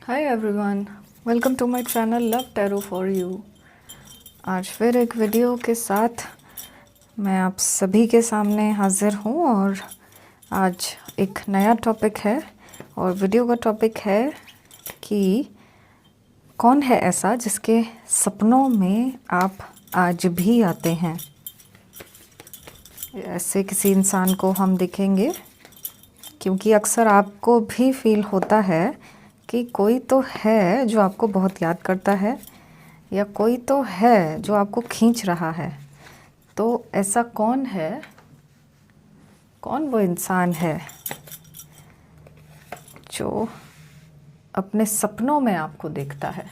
Hi everyone, welcome to my channel love tarot for you. आज फिर एक video के साथ मैं आप सभी के सामने हाजिर हूँ और आज एक नया टॉपिक है और वीडियो का टॉपिक है कि कौन है ऐसा जिसके सपनों में आप आज भी आते हैं। ऐसे किसी इंसान को हम देखेंगे क्योंकि अक्सर आपको भी फील होता है कि कोई तो है जो आपको बहुत याद करता है या कोई तो है जो आपको खींच रहा है। तो ऐसा कौन है, कौन वो इंसान है जो अपने सपनों में आपको देखता है।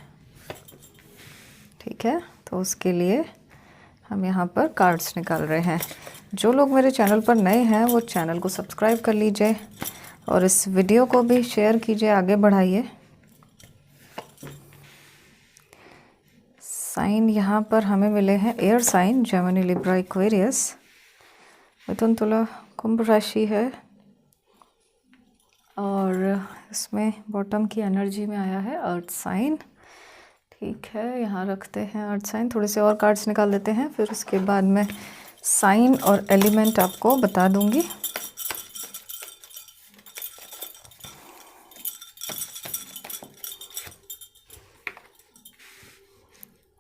ठीक है, तो उसके लिए हम यहाँ पर कार्ड्स निकाल रहे हैं। जो लोग मेरे चैनल पर नए हैं वो चैनल को सब्सक्राइब कर लीजिए और इस वीडियो को भी शेयर कीजिए, आगे बढ़ाइए। साइन यहाँ पर हमें मिले हैं air sign, Gemini, Libra, Aquarius, मिथुन, तुला, कुंभ राशि है और इसमें बॉटम की एनर्जी में आया है अर्थ साइन। ठीक है, यहाँ रखते हैं अर्थ साइन। थोड़े से और कार्ड्स निकाल देते हैं, फिर उसके बाद मैं साइन और एलिमेंट आपको बता दूंगी।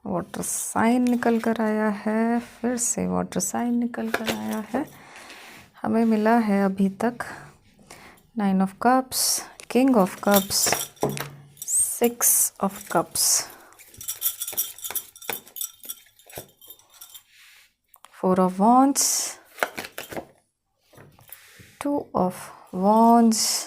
वाटर साइन निकल कर आया है, फिर से वाटर साइन निकल कर आया है। हमें मिला है अभी तक 9 of cups, king of cups, 6 of cups, 4 of wands, 2 of wands,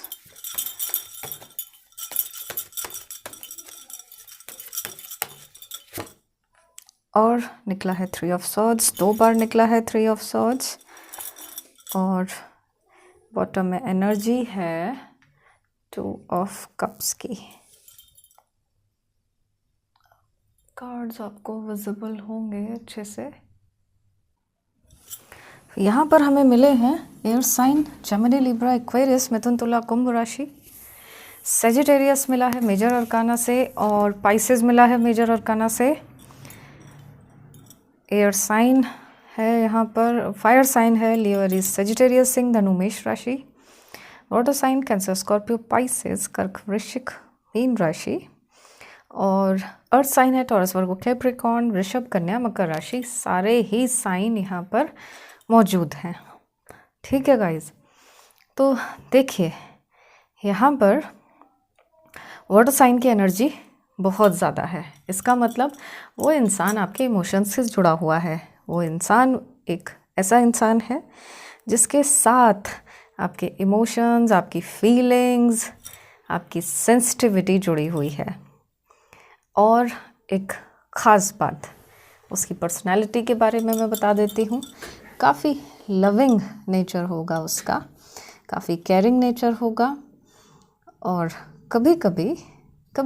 और निकला है 3 ऑफ सॉर्ड्स। 2 बार निकला है 3 ऑफ सॉर्ड्स और बॉटम में एनर्जी है 2 ऑफ कप्स की। कार्ड्स आपको विजिबल होंगे अच्छे से। यहाँ पर हमें मिले हैं air sign, Gemini, Libra, Aquarius, मिथुन, तुला, कुंभ राशि। सेजिटेरियस मिला है मेजर अरकाना से और पाइसेस मिला है मेजर अरकाना से। एयर साइन है यहाँ पर, फायर साइन है लियो, एरीज, सेजिटेरियस, सिंह, धनु, मेष राशि। Water sign Cancer, Scorpio, Pisces, कर्क, वृश्चिक, मीन राशि। और अर्थ साइन है टॉरस, वर्गो, कैप्रिकॉर्न, वृषभ, कन्या, मकर राशि। सारे ही साइन यहाँ पर मौजूद हैं। ठीक है गाइज, तो देखिए यहाँ पर वाटर साइन की एनर्जी बहुत ज़्यादा है। इसका मतलब वो इंसान आपके इमोशंस से जुड़ा हुआ है। वो इंसान एक ऐसा इंसान है जिसके साथ आपके इमोशंस, आपकी फीलिंग्स, आपकी सेंसिटिविटी जुड़ी हुई है। और एक ख़ास बात, उसकी पर्सनैलिटी के बारे में मैं बता देती हूँ। काफ़ी लविंग नेचर होगा उसका, काफ़ी केयरिंग नेचर होगा और कभी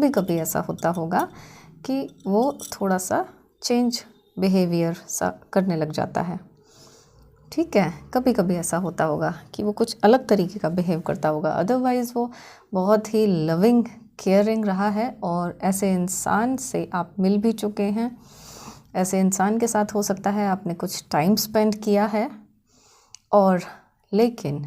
कभी ऐसा होता होगा कि वो थोड़ा सा चेंज बिहेवियर सा करने लग जाता है। ठीक है, कभी कभी ऐसा होता होगा कि वो कुछ अलग तरीके का बिहेव करता होगा। अदरवाइज़ वो बहुत ही लविंग, केयरिंग रहा है और ऐसे इंसान से आप मिल भी चुके हैं। ऐसे इंसान के साथ हो सकता है आपने कुछ टाइम स्पेंड किया है और लेकिन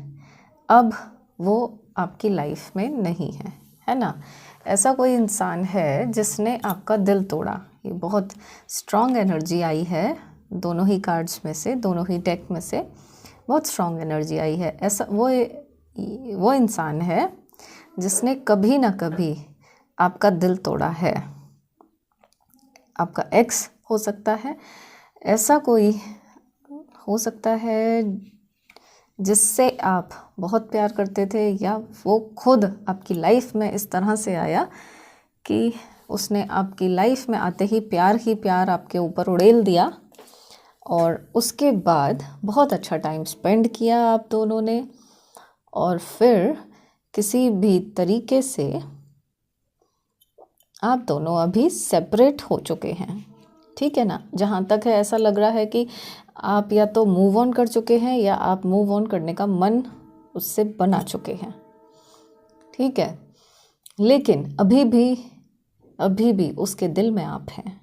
अब वो आपकी लाइफ में नहीं है ना। ऐसा कोई इंसान है जिसने आपका दिल तोड़ा। ये बहुत स्ट्रॉन्ग एनर्जी आई है दोनों ही कार्ड्स में से, दोनों ही डेक में से बहुत स्ट्रॉन्ग एनर्जी आई है। ऐसा वो इंसान है जिसने कभी ना कभी आपका दिल तोड़ा है। आपका एक्स हो सकता है, ऐसा कोई हो सकता है जिससे आप बहुत प्यार करते थे, या वो खुद आपकी लाइफ में इस तरह से आया कि उसने आपकी लाइफ में आते ही प्यार आपके ऊपर उड़ेल दिया और उसके बाद बहुत अच्छा टाइम स्पेंड किया आप दोनों ने और फिर किसी भी तरीके से आप दोनों अभी सेपरेट हो चुके हैं। ठीक है ना, जहाँ तक है ऐसा लग रहा है कि आप या तो मूव ऑन कर चुके हैं या आप मूव ऑन करने का मन उससे बना चुके हैं। ठीक है, लेकिन अभी भी उसके दिल में आप हैं,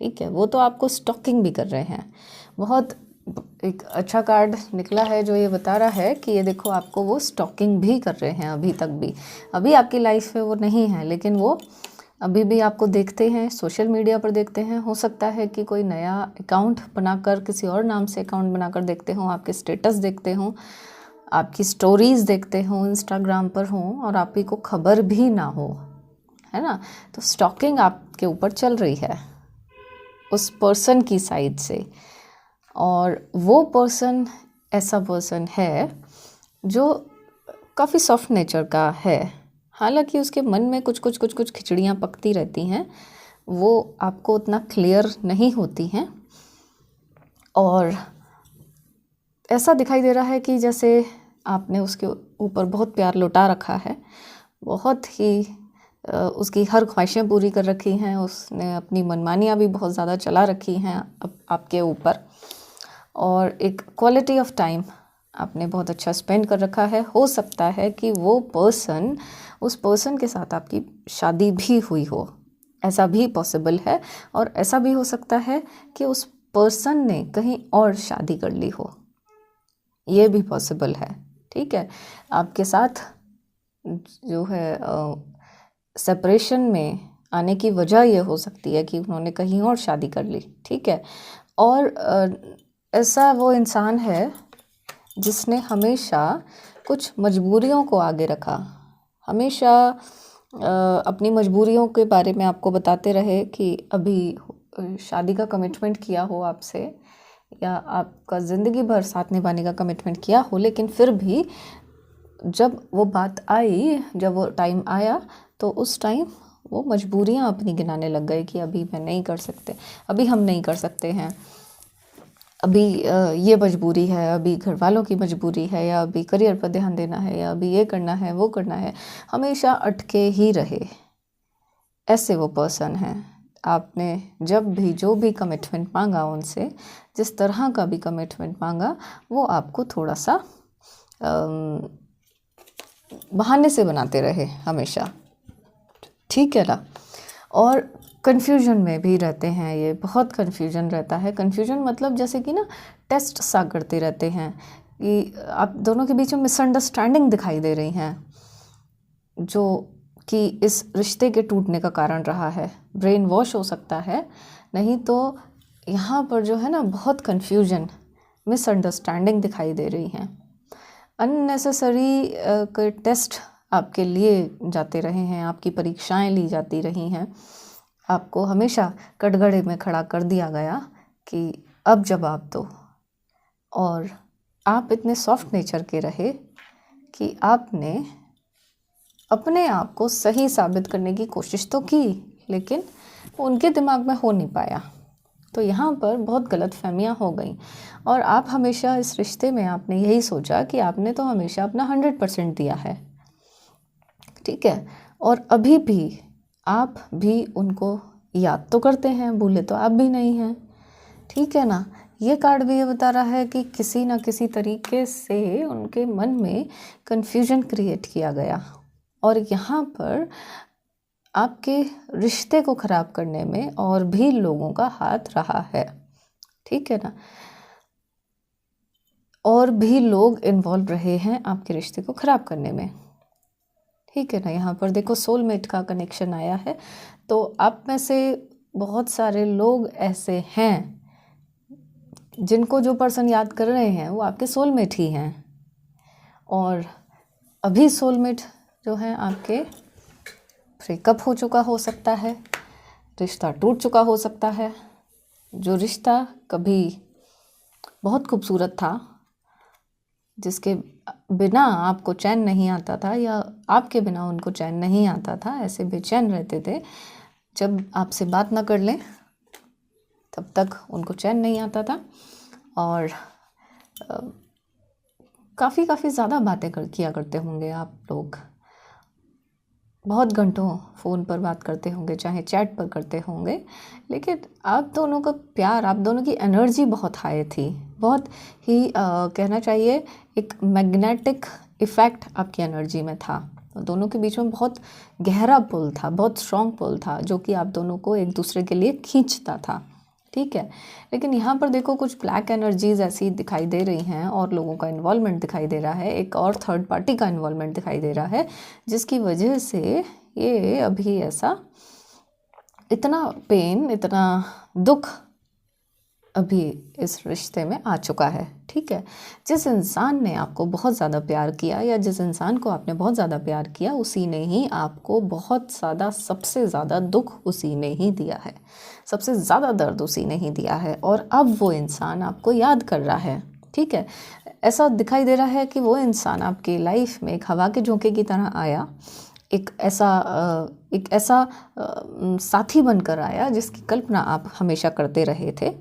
ठीक है। वो तो आपको स्टॉकिंग भी कर रहे हैं। बहुत एक अच्छा कार्ड निकला है जो ये बता रहा है कि ये देखो आपको वो स्टॉकिंग भी कर रहे हैं अभी तक भी। अभी आपकी लाइफ में वो नहीं है, लेकिन वो अभी भी आपको देखते हैं, सोशल मीडिया पर देखते हैं। हो सकता है कि कोई नया अकाउंट बनाकर, किसी और नाम से अकाउंट बनाकर देखते हों, आपके स्टेटस देखते हों, आपकी स्टोरीज़ देखते हों, इंस्टाग्राम पर हों, और आप ही को खबर भी ना हो, है ना। तो स्टॉकिंग आपके ऊपर चल रही है उस पर्सन की साइड से। और वो पर्सन ऐसा पर्सन है जो काफ़ी सॉफ्ट नेचर का है। हालांकि उसके मन में कुछ खिचड़ियाँ पकती रहती हैं, वो आपको उतना क्लियर नहीं होती हैं। और ऐसा दिखाई दे रहा है कि जैसे आपने उसके ऊपर बहुत प्यार लुटा रखा है, बहुत ही उसकी हर ख्वाहिशें पूरी कर रखी हैं, उसने अपनी मनमानियाँ भी बहुत ज़्यादा चला रखी हैं आपके ऊपर, और एक क्वालिटी ऑफ टाइम आपने बहुत अच्छा स्पेंड कर रखा है। हो सकता है कि वो पर्सन, उस पर्सन के साथ आपकी शादी भी हुई हो, ऐसा भी पॉसिबल है। और ऐसा भी हो सकता है कि उस पर्सन ने कहीं और शादी कर ली हो, ये भी पॉसिबल है, ठीक है। आपके साथ जो है सेपरेशन में आने की वजह ये हो सकती है कि उन्होंने कहीं और शादी कर ली, ठीक है। और ऐसा वो इंसान है जिसने हमेशा कुछ मजबूरियों को आगे रखा, हमेशा अपनी मजबूरियों के बारे में आपको बताते रहे कि अभी शादी का कमिटमेंट किया हो आपसे, या आपका ज़िंदगी भर साथ निभाने का कमिटमेंट किया हो, लेकिन फिर भी जब वो बात आई, जब वो टाइम आया, तो उस टाइम वो मजबूरियां अपनी गिनाने लग गए कि अभी मैं नहीं कर सकते, अभी हम नहीं कर सकते हैं, अभी ये मजबूरी है, अभी घर वालों की मजबूरी है, या अभी करियर पर ध्यान देना है, या अभी ये करना है, वो करना है। हमेशा अटके ही रहे। ऐसे वो पर्सन हैं। आपने जब भी जो भी कमिटमेंट मांगा उनसे, जिस तरह का भी कमिटमेंट मांगा, वो आपको थोड़ा सा बहाने से बनाते रहे हमेशा, ठीक है ना। और कन्फ्यूजन में भी रहते हैं, ये बहुत कन्फ्यूजन रहता है। कन्फ्यूजन मतलब जैसे कि ना टेस्ट सा करते रहते हैं कि आप दोनों के बीच में मिसअंडरस्टैंडिंग दिखाई दे रही हैं, जो कि इस रिश्ते के टूटने का कारण रहा है। ब्रेन वॉश हो सकता है, नहीं तो यहाँ पर जो है ना बहुत कन्फ्यूजन, मिसअंडरस्टैंडिंग दिखाई दे रही हैं। अननेसेसरी के टेस्ट आपके लिए जाते रहे हैं, आपकी परीक्षाएं ली जाती रही हैं, आपको हमेशा कटघरे में खड़ा कर दिया गया कि अब जवाब दो। और आप इतने सॉफ्ट नेचर के रहे कि आपने अपने आप को सही साबित करने की कोशिश तो की, लेकिन उनके दिमाग में हो नहीं पाया। तो यहाँ पर बहुत गलतफहमियाँ हो गई, और आप हमेशा इस रिश्ते में आपने यही सोचा कि आपने तो हमेशा अपना 100% दिया है, ठीक है। और अभी भी आप भी उनको याद तो करते हैं, भूले तो आप भी नहीं हैं, ठीक है ना। ये कार्ड भी ये बता रहा है कि किसी ना किसी तरीके से उनके मन में कन्फ्यूजन क्रिएट किया गया, और यहाँ पर आपके रिश्ते को ख़राब करने में और भी लोगों का हाथ रहा है, ठीक है ना। और भी लोग इन्वॉल्व रहे हैं आपके रिश्ते को ख़राब करने में, ठीक है ना। यहाँ पर देखो सोलमेट का कनेक्शन आया है, तो आप में से बहुत सारे लोग ऐसे हैं जिनको जो पर्सन याद कर रहे हैं वो आपके सोलमेट ही हैं। और अभी सोलमेट जो हैं आपके ब्रेकअप हो चुका हो सकता है, रिश्ता टूट चुका हो सकता है। जो रिश्ता कभी बहुत खूबसूरत था, जिसके बिना आपको चैन नहीं आता था, या आपके बिना उनको चैन नहीं आता था, ऐसे बेचैन रहते थे, जब आपसे बात ना कर लें तब तक उनको चैन नहीं आता था। और काफ़ी ज़्यादा बातें किया करते होंगे आप लोग, बहुत घंटों फ़ोन पर बात करते होंगे, चाहे चैट पर करते होंगे, लेकिन आप दोनों का प्यार, आप दोनों की एनर्जी बहुत हाई थी, बहुत ही कहना चाहिए एक मैग्नेटिक इफ़ेक्ट आपकी एनर्जी में था। दोनों के बीच में बहुत गहरा पुल था, बहुत स्ट्रॉन्ग पुल था, जो कि आप दोनों को एक दूसरे के लिए खींचता था, ठीक है। लेकिन यहाँ पर देखो कुछ ब्लैक एनर्जीज ऐसी दिखाई दे रही हैं और लोगों का इन्वॉल्वमेंट दिखाई दे रहा है, एक और थर्ड पार्टी का इन्वॉल्वमेंट दिखाई दे रहा है, जिसकी वजह से ये अभी ऐसा इतना पेन, इतना दुख अभी इस रिश्ते में आ चुका है, ठीक है। जिस इंसान ने आपको बहुत ज़्यादा प्यार किया या जिस इंसान को आपने बहुत ज़्यादा प्यार किया, उसी ने ही आपको बहुत ज़्यादा, सबसे ज़्यादा दुख उसी ने ही दिया है, सबसे ज़्यादा दर्द उसी ने ही दिया है। और अब वो इंसान आपको याद कर रहा है, ठीक है। ऐसा दिखाई दे रहा है कि वो इंसान आपकी लाइफ में एक हवा के झोंके की तरह आया, एक ऐसा साथी बनकर आया जिसकी कल्पना आप हमेशा करते रहे थे।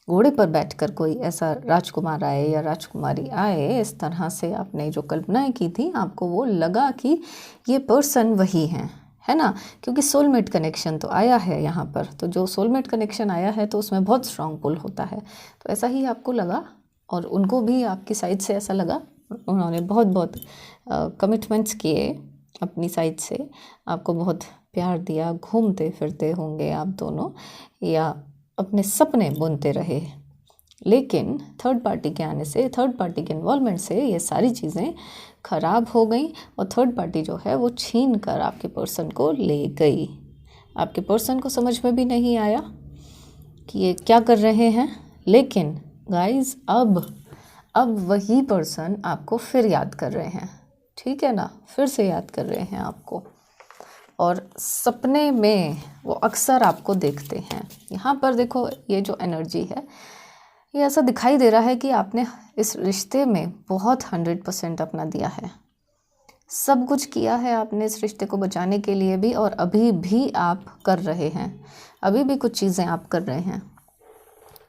घोड़े पर बैठकर कोई ऐसा राजकुमार आए या राजकुमारी आए, इस तरह से आपने जो कल्पनाएं की थी, आपको वो लगा कि ये पर्सन वही हैं, है ना। क्योंकि सोलमेट कनेक्शन तो आया है यहाँ पर, तो जो सोलमेट कनेक्शन आया है तो उसमें बहुत स्ट्रॉन्ग पुल होता है, तो ऐसा ही आपको लगा और उनको भी आपकी साइड से ऐसा लगा। उन्होंने बहुत बहुत कमिटमेंट्स किए अपनी साइड से, आपको बहुत प्यार दिया, घूमते फिरते होंगे आप दोनों या अपने सपने बुनते रहे। लेकिन थर्ड पार्टी के आने से, थर्ड पार्टी के इन्वॉल्वमेंट से ये सारी चीज़ें ख़राब हो गई और थर्ड पार्टी जो है वो छीन कर आपके पर्सन को ले गई। आपके पर्सन को समझ में भी नहीं आया कि ये क्या कर रहे हैं। लेकिन गाइस अब वही पर्सन आपको फिर याद कर रहे हैं, ठीक है ना, फिर से याद कर रहे हैं आपको, और सपने में वो अक्सर आपको देखते हैं। यहाँ पर देखो ये जो एनर्जी है, ये ऐसा दिखाई दे रहा है कि आपने इस रिश्ते में बहुत 100% अपना दिया है, सब कुछ किया है आपने इस रिश्ते को बचाने के लिए भी, और अभी भी आप कर रहे हैं, अभी भी कुछ चीज़ें आप कर रहे हैं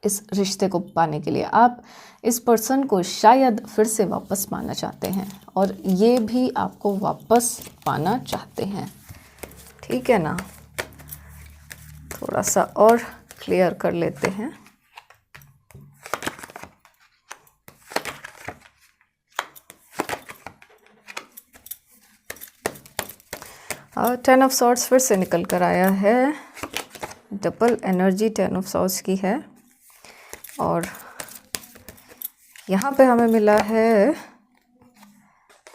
इस रिश्ते को पाने के लिए। आप इस पर्सन को शायद फिर से वापस पाना चाहते हैं और ये भी आपको वापस पाना चाहते हैं, ठीक है ना। थोड़ा सा और क्लियर कर लेते हैं। और 10 ऑफ सॉर्ड्स फिर से निकल कर आया है, डबल एनर्जी 10 ऑफ सॉर्ड्स की है, और यहाँ पे हमें मिला है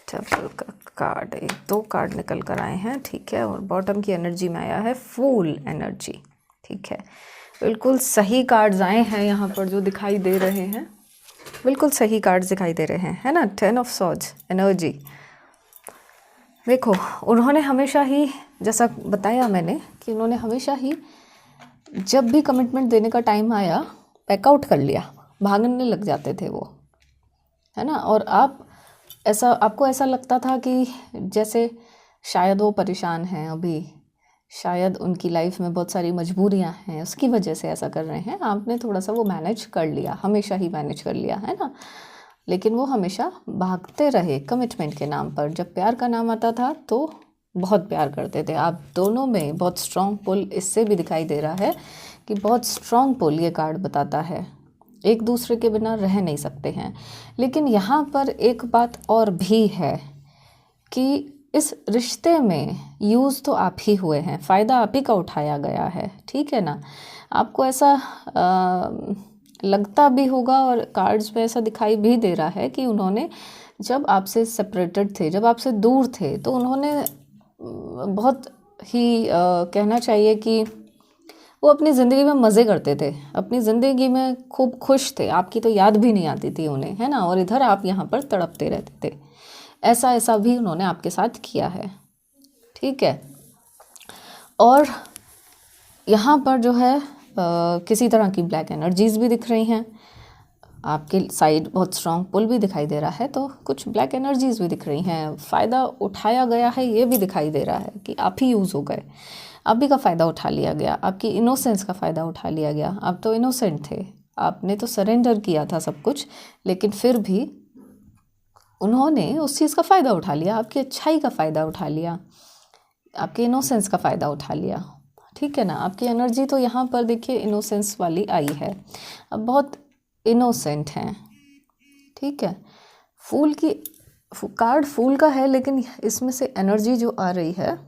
डबल का कार्ड, एक दो कार्ड निकल कर आए हैं, ठीक है। और बॉटम की एनर्जी में आया है फूल एनर्जी, ठीक है। बिल्कुल सही कार्ड्स आए हैं यहाँ पर जो दिखाई दे रहे हैं, बिल्कुल सही कार्ड्स दिखाई दे रहे हैं, है ना। 10 ऑफ सॉर्ड्स एनर्जी, देखो उन्होंने हमेशा ही, जैसा बताया मैंने कि उन्होंने हमेशा ही जब भी कमिटमेंट देने का टाइम आया बैकआउट कर लिया, भागने लग जाते थे वो, है ना। और आपको ऐसा लगता था कि जैसे शायद वो परेशान हैं अभी, शायद उनकी लाइफ में बहुत सारी मजबूरियां हैं, उसकी वजह से ऐसा कर रहे हैं। आपने थोड़ा सा वो मैनेज कर लिया, हमेशा ही मैनेज कर लिया, है ना। लेकिन वो हमेशा भागते रहे कमिटमेंट के नाम पर। जब प्यार का नाम आता था तो बहुत प्यार करते थे आप दोनों में, बहुत स्ट्रॉन्ग पुल इससे भी दिखाई दे रहा है कि बहुत स्ट्रॉन्ग पुल ये कार्ड बताता है, एक दूसरे के बिना रह नहीं सकते हैं। लेकिन यहाँ पर एक बात और भी है कि इस रिश्ते में यूज़ तो आप ही हुए हैं, फ़ायदा आप ही का उठाया गया है, ठीक है ना। आपको ऐसा लगता भी होगा और कार्ड्स में ऐसा दिखाई भी दे रहा है कि उन्होंने जब आपसे सेपरेटेड थे, जब आपसे दूर थे, तो उन्होंने बहुत ही कहना चाहिए कि वो अपनी ज़िंदगी में मज़े करते थे, अपनी ज़िंदगी में खूब खुश थे, आपकी तो याद भी नहीं आती थी उन्हें, है ना। और इधर आप यहाँ पर तड़पते रहते थे। ऐसा भी उन्होंने आपके साथ किया है, ठीक है। और यहाँ पर जो है किसी तरह की ब्लैक एनर्जीज भी दिख रही हैं, आपके साइड बहुत स्ट्रॉन्ग पुल भी दिखाई दे रहा है, तो कुछ ब्लैक एनर्जीज भी दिख रही हैं। फ़ायदा उठाया गया है ये भी दिखाई दे रहा है कि आप ही यूज़ हो गए, आप ही का फ़ायदा उठा लिया गया, आपकी इनोसेंस का फ़ायदा उठा लिया गया। आप तो इनोसेंट थे, आपने तो सरेंडर किया था सब कुछ, लेकिन फिर भी उन्होंने उस चीज़ का फ़ायदा उठा लिया, आपकी अच्छाई का फ़ायदा उठा लिया, आपके इनोसेंस का फ़ायदा उठा लिया, ठीक है ना। आपकी एनर्जी तो यहाँ पर देखिए इनोसेंस वाली आई है, अब बहुत इनोसेंट हैं, ठीक है। फूल की कार्ड फूल का है, लेकिन इसमें से एनर्जी जो आ रही है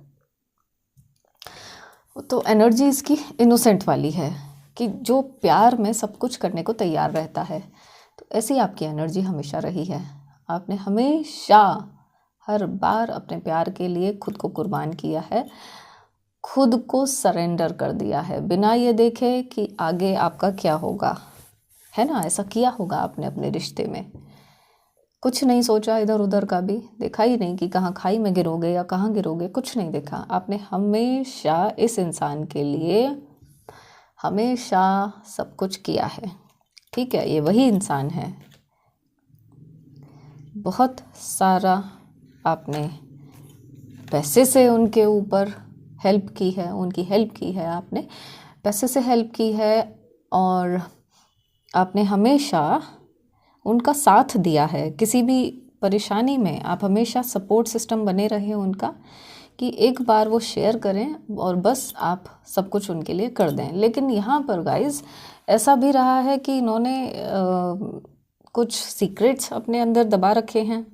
तो एनर्जी इसकी इनोसेंट वाली है, कि जो प्यार में सब कुछ करने को तैयार रहता है। तो ऐसी आपकी एनर्जी हमेशा रही है। आपने हमेशा हर बार अपने प्यार के लिए खुद को कुर्बान किया है, खुद को सरेंडर कर दिया है, बिना ये देखे कि आगे आपका क्या होगा, है ना। ऐसा किया होगा आपने अपने रिश्ते में, कुछ नहीं सोचा इधर उधर का भी, देखा ही नहीं कि कहाँ खाई में गिरोगे या कहाँ गिरोगे, कुछ नहीं देखा। आपने हमेशा इस इंसान के लिए हमेशा सब कुछ किया है, ठीक है। ये वही इंसान है। बहुत सारा आपने पैसे से उनके ऊपर हेल्प की है, उनकी हेल्प की है, आपने पैसे से हेल्प की है, और आपने हमेशा उनका साथ दिया है। किसी भी परेशानी में आप हमेशा सपोर्ट सिस्टम बने रहे उनका, कि एक बार वो शेयर करें और बस आप सब कुछ उनके लिए कर दें। लेकिन यहाँ पर गाइस ऐसा भी रहा है कि इन्होंने कुछ सीक्रेट्स अपने अंदर दबा रखे हैं,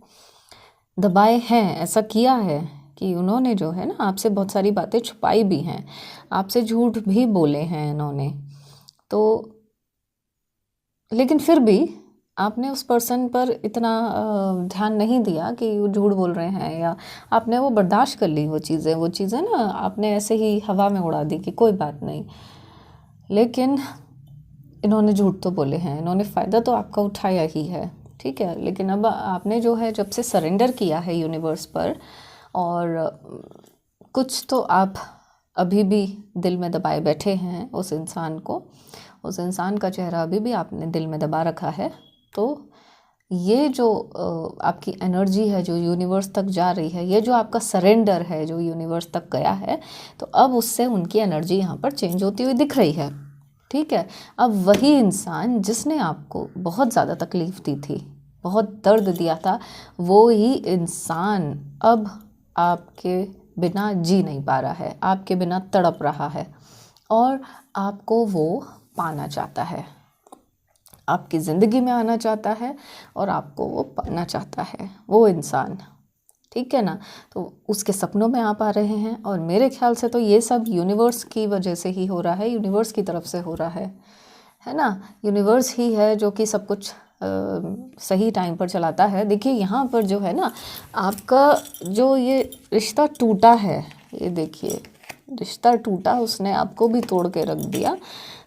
दबाए हैं, ऐसा किया है कि उन्होंने जो है ना आपसे बहुत सारी बातें छुपाई भी हैं, आपसे झूठ भी बोले हैं इन्होंने। तो लेकिन फिर भी आपने उस पर्सन पर इतना ध्यान नहीं दिया कि वो झूठ बोल रहे हैं, या आपने वो बर्दाश्त कर ली वो चीज़ें ना आपने ऐसे ही हवा में उड़ा दी कि कोई बात नहीं। लेकिन इन्होंने झूठ तो बोले हैं, इन्होंने फ़ायदा तो आपका उठाया ही है, ठीक है। लेकिन अब आपने जो है जब से सरेंडर किया है यूनिवर्स पर, और कुछ तो आप अभी भी दिल में दबाए बैठे हैं उस इंसान को, उस इंसान का चेहरा अभी भी आपने दिल में दबा रखा है। तो ये जो आपकी एनर्जी है जो यूनिवर्स तक जा रही है, ये जो आपका सरेंडर है जो यूनिवर्स तक गया है, तो अब उससे उनकी एनर्जी यहाँ पर चेंज होती हुई दिख रही है, ठीक है। अब वही इंसान जिसने आपको बहुत ज़्यादा तकलीफ़ दी थी, बहुत दर्द दिया था, वो ही इंसान अब आपके बिना जी नहीं पा रहा है, आपके बिना तड़प रहा है, और आपको वो पाना चाहता है, आपकी ज़िंदगी में आना चाहता है, और आपको वो पाना चाहता है वो इंसान, ठीक है ना। तो उसके सपनों में आप आ रहे हैं, और मेरे ख्याल से तो ये सब यूनिवर्स की वजह से ही हो रहा है, यूनिवर्स की तरफ से हो रहा है ना। यूनिवर्स ही है जो कि सब कुछ सही टाइम पर चलाता है। देखिए यहाँ पर जो है ना आपका जो ये रिश्ता टूटा है, ये देखिए रिश्ता टूटा, उसने आपको भी तोड़ के रख दिया।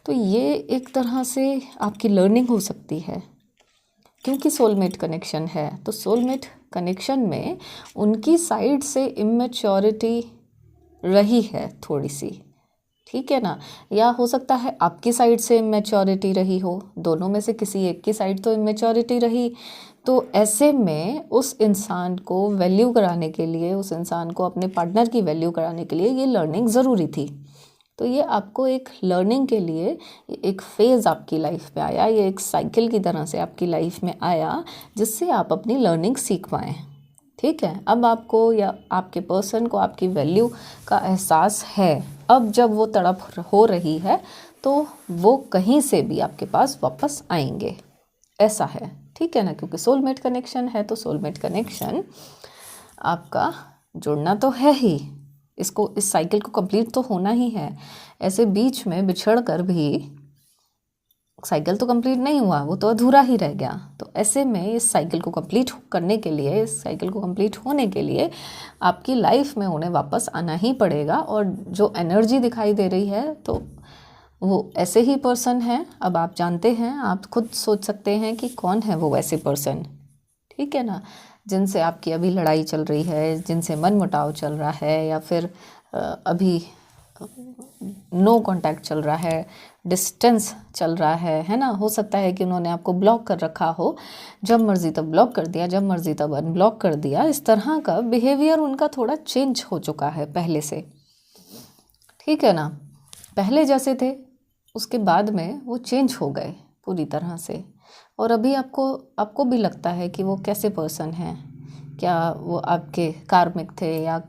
तो ये एक तरह से आपकी लर्निंग हो सकती है, क्योंकि सोलमेट कनेक्शन है। तो सोलमेट कनेक्शन में उनकी साइड से इमेच्योरिटी रही है थोड़ी सी, ठीक है ना, या हो सकता है आपकी साइड से इमेच्योरिटी रही हो, दोनों में से किसी एक की साइड तो इमेच्योरिटी रही। तो ऐसे में उस इंसान को वैल्यू कराने के लिए, उस इंसान को अपने पार्टनर की वैल्यू कराने के लिए ये लर्निंग ज़रूरी थी। तो ये आपको एक लर्निंग के लिए एक फ़ेज़ आपकी लाइफ में आया, ये एक साइकिल की तरह से आपकी लाइफ में आया, जिससे आप अपनी लर्निंग सीख पाएँ, ठीक है। अब आपको या आपके पर्सन को आपकी वैल्यू का एहसास है। अब जब वो तड़प हो रही है तो वो कहीं से भी आपके पास वापस आएंगे, ऐसा है, ठीक है ना। क्योंकि सोलमेट कनेक्शन है, तो सोलमेट कनेक्शन आपका जुड़ना तो है ही, इसको इस साइकिल को कंप्लीट तो होना ही है। ऐसे बीच में बिछड़ कर भी साइकिल तो कंप्लीट नहीं हुआ, वो तो अधूरा ही रह गया। तो ऐसे में इस साइकिल को कंप्लीट करने के लिए, इस साइकिल को कंप्लीट होने के लिए आपकी लाइफ में उन्हें वापस आना ही पड़ेगा। और जो एनर्जी दिखाई दे रही है तो वो ऐसे ही पर्सन है। अब आप जानते हैं, आप खुद सोच सकते हैं कि कौन है वो वैसे पर्सन, ठीक है ना, जिनसे आपकी अभी लड़ाई चल रही है, जिनसे मनमुटाव चल रहा है, या फिर अभी नो कांटेक्ट चल रहा है, डिस्टेंस चल रहा है ना। हो सकता है कि उन्होंने आपको ब्लॉक कर रखा हो, जब मर्जी तब ब्लॉक कर दिया, जब मर्जी तब अनब्लॉक कर दिया। इस तरह का बिहेवियर उनका थोड़ा चेंज हो चुका है पहले से, ठीक है ना। पहले जैसे थे उसके बाद में वो चेंज हो गए पूरी तरह से। और अभी आपको भी लगता है कि वो कैसे पर्सन हैं, क्या वो आपके कार्मिक थे, या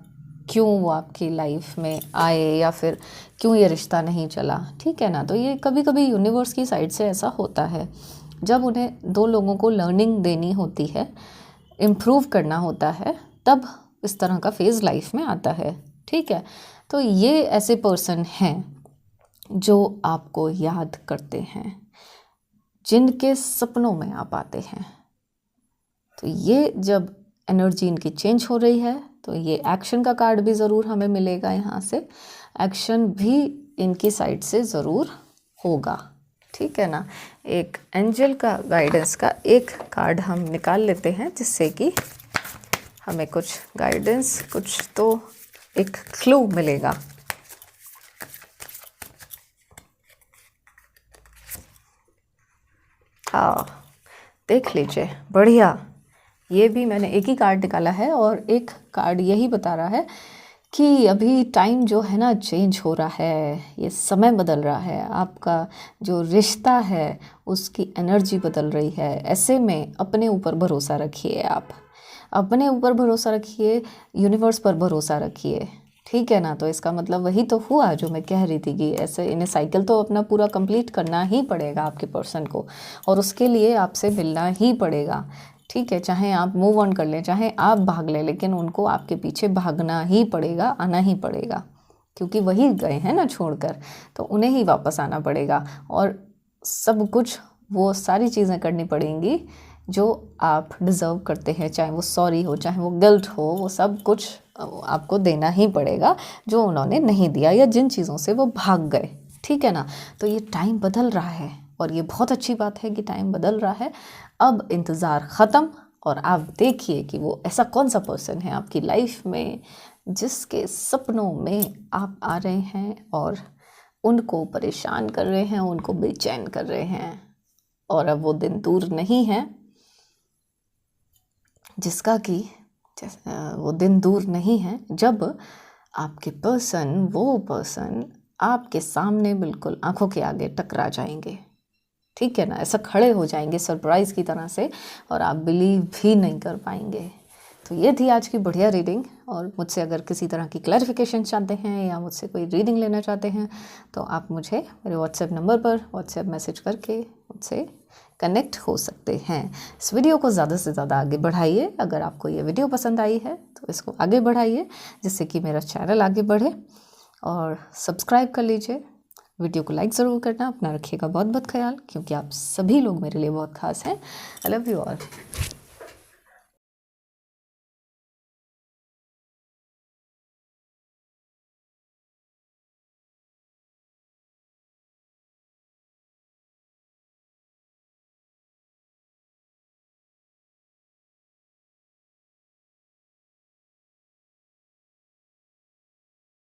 क्यों वो आपकी लाइफ में आए, या फिर क्यों ये रिश्ता नहीं चला, ठीक है ना। तो ये कभी कभी यूनिवर्स की साइड से ऐसा होता है, जब उन्हें दो लोगों को लर्निंग देनी होती है इम्प्रूव करना होता है तब इस तरह का फेज़ लाइफ में आता है। ठीक है, तो ये ऐसे पर्सन हैं जो आपको याद करते हैं, जिनके सपनों में आप आते हैं। तो ये जब एनर्जी इनकी चेंज हो रही है तो ये एक्शन का कार्ड भी ज़रूर हमें मिलेगा। यहाँ से एक्शन भी इनकी साइड से ज़रूर होगा। ठीक है ना, एक एंजल का गाइडेंस का एक कार्ड हम निकाल लेते हैं, जिससे कि हमें कुछ गाइडेंस, कुछ तो एक क्लू मिलेगा। हाँ, देख लीजिए, बढ़िया। ये भी मैंने एक ही कार्ड निकाला है और एक कार्ड यही बता रहा है कि अभी टाइम जो है ना चेंज हो रहा है, ये समय बदल रहा है, आपका जो रिश्ता है उसकी एनर्जी बदल रही है। ऐसे में अपने ऊपर भरोसा रखिए, आप अपने ऊपर भरोसा रखिए, यूनिवर्स पर भरोसा रखिए। ठीक है ना, तो इसका मतलब वही तो हुआ जो मैं कह रही थी कि ऐसे इन्हें साइकिल तो अपना पूरा कंप्लीट करना ही पड़ेगा आपके पर्सन को, और उसके लिए आपसे मिलना ही पड़ेगा। ठीक है, चाहे आप मूव ऑन कर लें, चाहे आप भाग लें, लेकिन उनको आपके पीछे भागना ही पड़ेगा, आना ही पड़ेगा, क्योंकि वही गए हैं ना छोड़कर, तो उन्हें ही वापस आना पड़ेगा। और सब कुछ, वो सारी चीज़ें करनी पड़ेंगी जो आप डिज़र्व करते हैं, चाहे वो सॉरी हो, चाहे वो गिल्ट हो, वो सब कुछ आपको देना ही पड़ेगा जो उन्होंने नहीं दिया या जिन चीज़ों से वो भाग गए। ठीक है ना, तो ये टाइम बदल रहा है और ये बहुत अच्छी बात है कि टाइम बदल रहा है। अब इंतज़ार ख़त्म, और आप देखिए कि वो ऐसा कौन सा पर्सन है आपकी लाइफ में जिसके सपनों में आप आ रहे हैं और उनको परेशान कर रहे हैं, उनको बेचैन कर रहे हैं। और अब वो दिन दूर नहीं है जिसका कि वो दिन दूर नहीं है जब आपके पर्सन, वो पर्सन आपके सामने बिल्कुल आंखों के आगे टकरा जाएंगे। ठीक है ना, ऐसा खड़े हो जाएंगे सरप्राइज़ की तरह से, और आप बिलीव भी नहीं कर पाएंगे। तो ये थी आज की बढ़िया रीडिंग, और मुझसे अगर किसी तरह की क्लैरिफिकेशन चाहते हैं या मुझसे कोई रीडिंग लेना चाहते हैं तो आप मुझे मेरे व्हाट्सएप नंबर पर व्हाट्सएप मैसेज करके मुझसे कनेक्ट हो सकते हैं। इस वीडियो को ज़्यादा से ज़्यादा आगे बढ़ाइए। अगर आपको ये वीडियो पसंद आई है तो इसको आगे बढ़ाइए, जिससे कि मेरा चैनल आगे बढ़े, और सब्सक्राइब कर लीजिए। वीडियो को लाइक ज़रूर करना। अपना रखिएगा बहुत बहुत ख्याल, क्योंकि आप सभी लोग मेरे लिए बहुत खास हैं। I love you all.